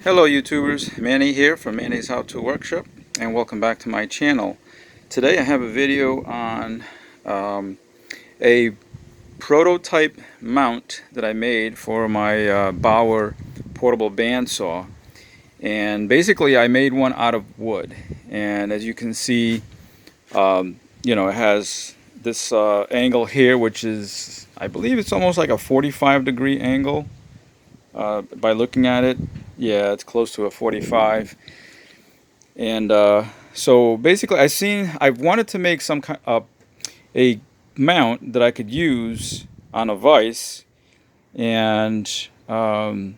Hello YouTubers, Manny here from Manny's How To Workshop, and welcome back to my channel. Today I have a video on a prototype mount that I made for my Bauer portable bandsaw. And basically I made one out of wood, and as you can see, it has this angle here, which is, I believe it's almost like a 45-degree angle. By looking at it, yeah, it's close to a 45. And so basically I've wanted to make some kind of a mount that I could use on a vise, and so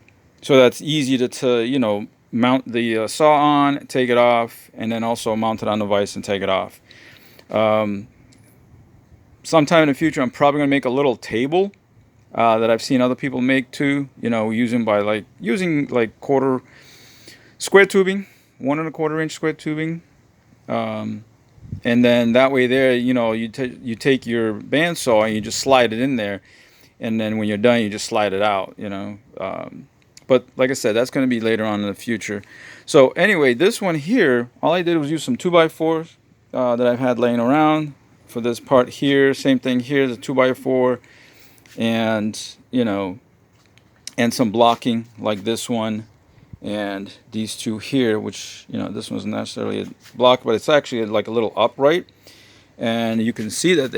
that's easy to mount the saw on, take it off, and then also mount it on the vise and take it off. Sometime in the future I'm probably going to make a little table that I've seen other people make too, using quarter square tubing, 1¼ inch square tubing, and then that way there, you take your bandsaw and you just slide it in there, and then when you're done you just slide it out, but like I said, that's going to be later on in the future. So anyway, this one here, all I did was use some 2x4s that I've had laying around for this part here. Same thing here, the 2x4, and and some blocking like this one and these two here, which this one's not necessarily a block, but it's actually like a little upright, and you can see that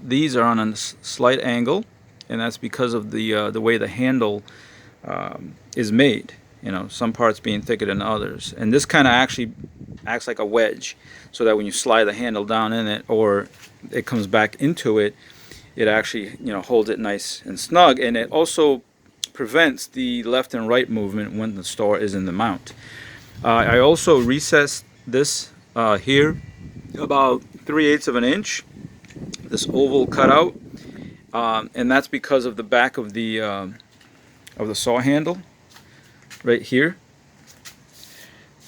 these are on a slight angle, and that's because of the way the handle is made, some parts being thicker than others, and this kind of actually acts like a wedge, so that when you slide the handle down in it or it comes back into it, it actually holds it nice and snug, and it also prevents the left and right movement when the saw is in the mount. I also recessed this here about 3/8 of an inch, this oval cutout, and that's because of the back of the saw handle right here.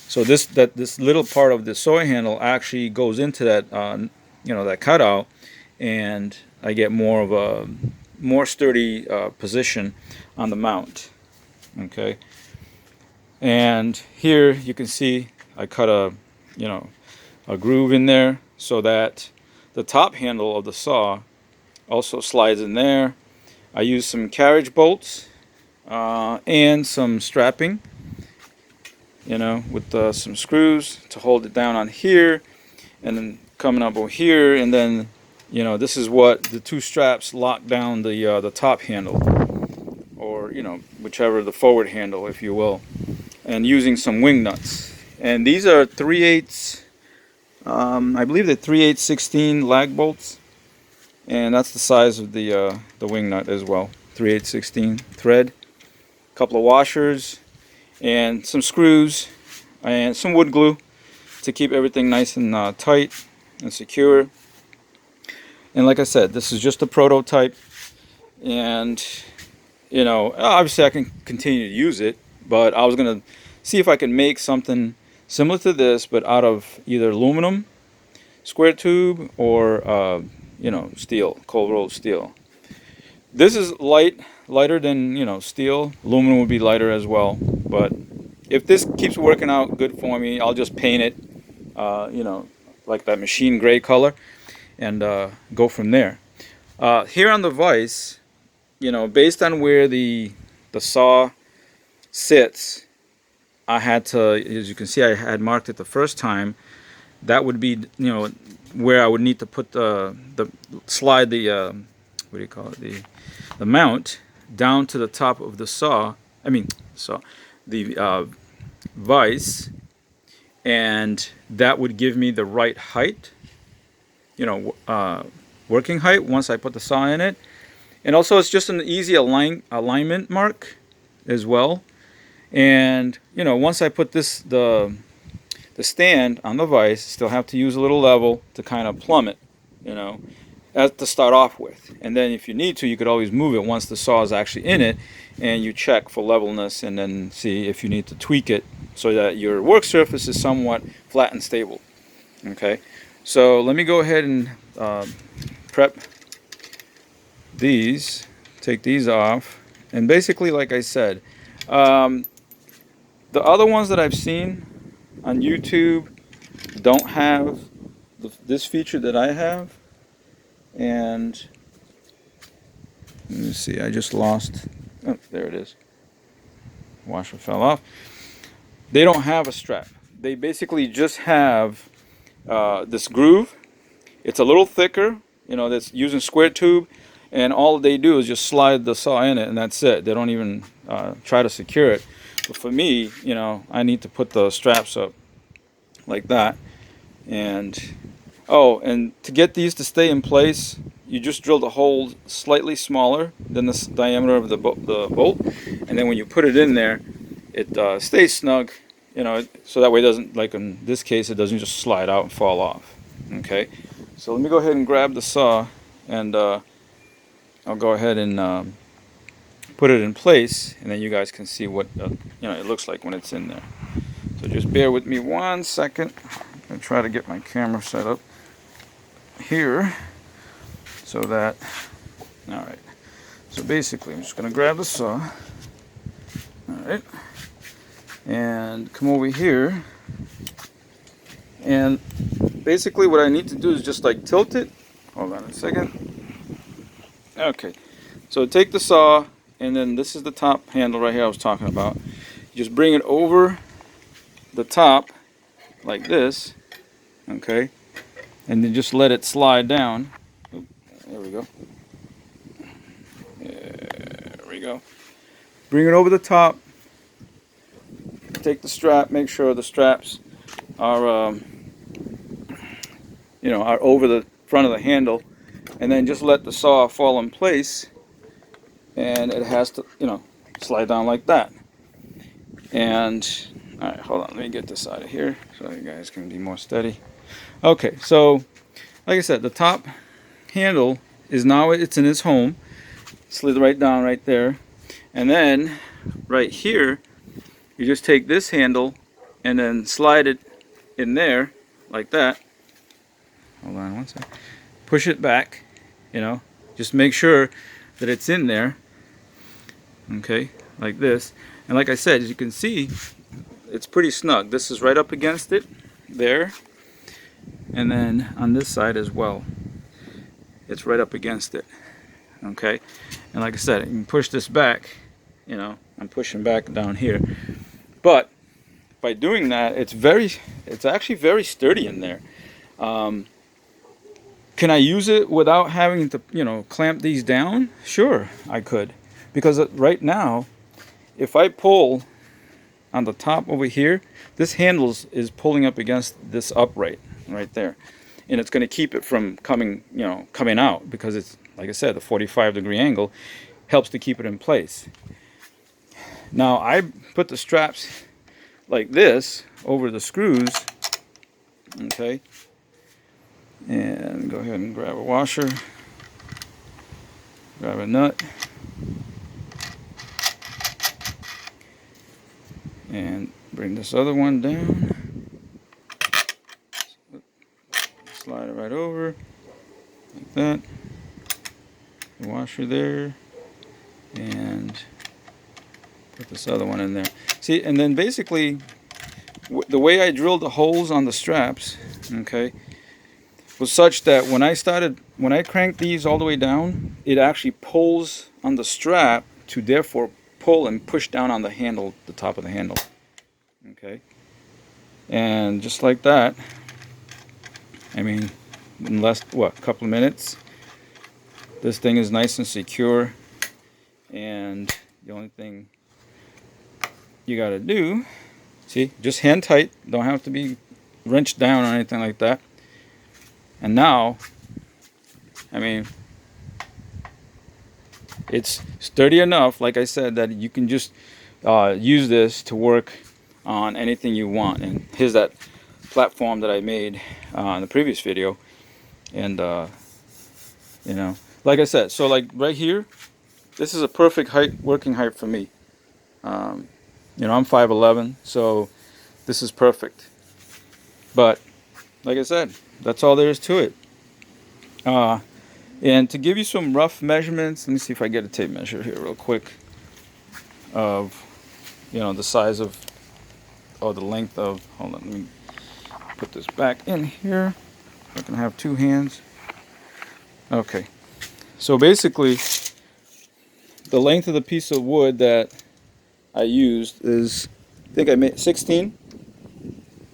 So this little part of the saw handle actually goes into that that cutout, and I get more of a more sturdy position on the mount. Okay, and here you can see I cut a groove in there so that the top handle of the saw also slides in there. I use some carriage bolts and some strapping, with some screws to hold it down on here, and then coming up over here, and then this is what the two straps lock down the top handle, or whichever, the forward handle, if you will, and using some wing nuts. And these are 3/8, I believe they're 3/8 16 lag bolts, and that's the size of the wing nut as well, 3/8 16 thread, a couple of washers, and some screws, and some wood glue to keep everything nice and tight and secure. And like I said, this is just a prototype, and obviously I can continue to use it, but I was gonna see if I can make something similar to this, but out of either aluminum square tube or steel, cold rolled steel. This is lighter than steel. Aluminum would be lighter as well, but if this keeps working out good for me, I'll just paint it like that machine gray color, and go from there. Here on the vise, based on where the saw sits, I had to, as you can see, I had marked it the first time. That would be where I would need to put slide the what do you call it, the mount down to the top of the saw. The vise, and that would give me the right height, working height once I put the saw in it. And also it's just an easy alignment mark as well. And once I put the stand on the vise, still have to use a little level to kind of plumb it, to start off with. And then if you need to, you could always move it once the saw is actually in it, and you check for levelness, and then see if you need to tweak it so that your work surface is somewhat flat and stable. Okay, so let me go ahead and prep these, take these off, and basically, like I said, The other ones that I've seen on YouTube don't have this feature that I have. And let me see, I just lost, oh, there it is. Washer fell off. They don't have a strap. They basically just have this groove. It's a little thicker, you know, that's using square tube, and all they do is just slide the saw in it, and that's it. They don't even try to secure it. But for me, you know, I need to put the straps up like that. And oh, and to get these to stay in place, you just drill the hole slightly smaller than the diameter of the bolt, and then when you put it in there, it stays snug, you know, so that way it doesn't, like in this case, it doesn't just slide out and fall off. Okay, so let me go ahead and grab the saw, and I'll go ahead and put it in place, and then you guys can see what you know, it looks like when it's in there. So just bear with me 1 second. I'm gonna try to get my camera set up here so that, all right, so basically I'm just gonna grab the saw, all right, and come over here, and basically what I need to do is just like tilt it. Hold on a second. Okay, so take the saw, and then this is the top handle right here I was talking about. You just bring it over the top like this, okay, and then just let it slide down. Oop, there we go. There we go. Bring it over the top. Take the strap. Make sure the straps are, you know, are over the front of the handle, and then just let the saw fall in place, and it has to, you know, slide down like that. And all right, hold on. Let me get this out of here so you guys can be more steady. Okay, so like I said, the top handle is now, it's in its home. Slid right down right there. And then right here, you just take this handle and then slide it in there like that. Hold on 1 second. Push it back, you know, just make sure that it's in there. Okay, like this. And like I said, as you can see, it's pretty snug. This is right up against it there. And then on this side as well, it's right up against it. Okay, and like I said, you can push this back, you know, I'm pushing back down here, but by doing that, it's actually very sturdy in there. Can I use it without having to, you know, clamp these down? Sure, I could, because right now, if I pull on the top over here, this handle is pulling up against this upright right there, and it's going to keep it from coming out, because it's, like I said, the 45-degree angle helps to keep it in place. Now I put the straps like this over the screws, okay, and go ahead and grab a washer, grab a nut, and bring this other one down, slide it right over like that, the washer there, and put this other one in there. See, and then basically the way I drilled the holes on the straps, okay, was such that when I cranked these all the way down, it actually pulls on the strap to therefore pull and push down on the handle, the top of the handle. Okay, and just like that, I mean, in less, what, a couple of minutes, this thing is nice and secure. And the only thing you got to do, see, just hand tight, don't have to be wrenched down or anything like that. And now, I mean, it's sturdy enough, like I said, that you can just use this to work on anything you want. And here's that platform that I made in the previous video. And you know, like I said, so like right here, this is a perfect height, working height for me. You know, I'm 5'11", so this is perfect. But like I said, that's all there is to it. And to give you some rough measurements, let me see if I get a tape measure here real quick of, you know, the size of or the length of, hold on, let me put this back in here. I can have two hands. Okay, so basically the length of the piece of wood that I used is, I think I made 16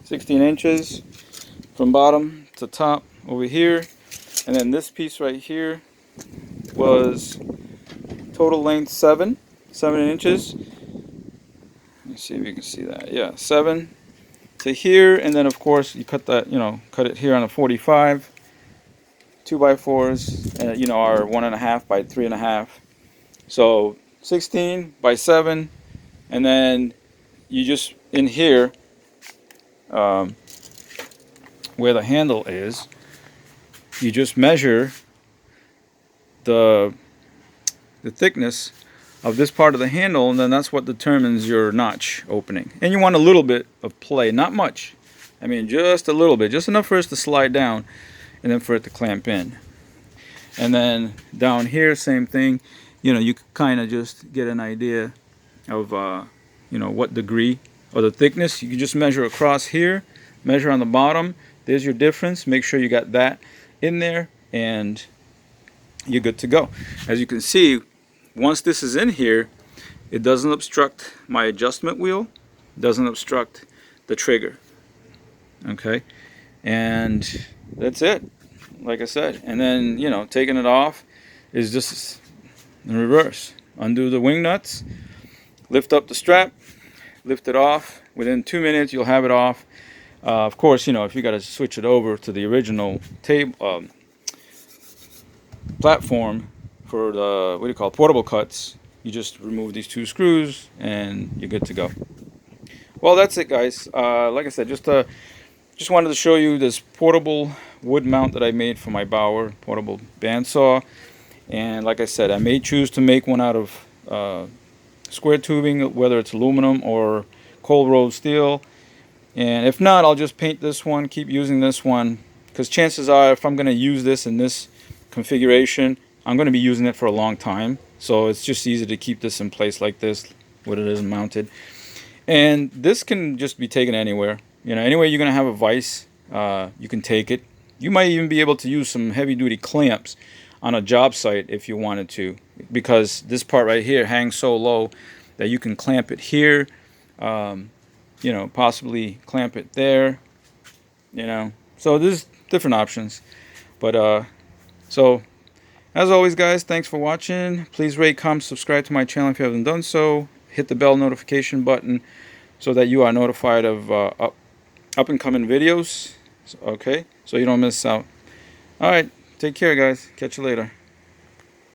inches from bottom to top over here, and then this piece right here was total length 7 inches. Let me see if you can see that. Yeah, 7 to here, and then of course you cut that, cut it here on a 45. 2x4s, are 1.5 by 3.5. So 16 by 7, and then you just in here, where the handle is, you just measure the thickness of this part of the handle, and then that's what determines your notch opening. And you want a little bit of play, not much. I mean, just a little bit, just enough for us to slide down, and then for it to clamp in. And then down here, same thing. You kind of just get an idea of what degree or the thickness. You can just measure across here, measure on the bottom. There's your difference. Make sure you got that in there, and you're good to go. As you can see, once this is in here, it doesn't obstruct my adjustment wheel, doesn't obstruct the trigger. Okay, and that's it, like I said. And then taking it off is just in reverse. Undo the wing nuts, lift up the strap, lift it off. Within 2 minutes you'll have it off. Of course, if you got to switch it over to the original platform for the portable cuts, you just remove these 2 screws and you're good to go. Well, that's it, guys. Like I said, just wanted to show you this portable wood mount that I made for my Bauer portable bandsaw. And like I said, I may choose to make one out of square tubing, whether it's aluminum or cold rolled steel. And if not, I'll just paint this one, keep using this one, because chances are, if I'm going to use this in this configuration, I'm going to be using it for a long time. So it's just easy to keep this in place like this, what it is mounted. And this can just be taken anywhere. Anywhere you're going to have a vise, you can take it. You might even be able to use some heavy-duty clamps on a job site if you wanted to, because this part right here hangs so low that you can clamp it here, possibly clamp it there, So there's different options. But so as always, guys, thanks for watching. Please rate, comment, subscribe to my channel if you haven't done so. Hit the bell notification button so that you are notified of up and coming videos. Okay, so you don't miss out. All right, take care, guys. Catch you later.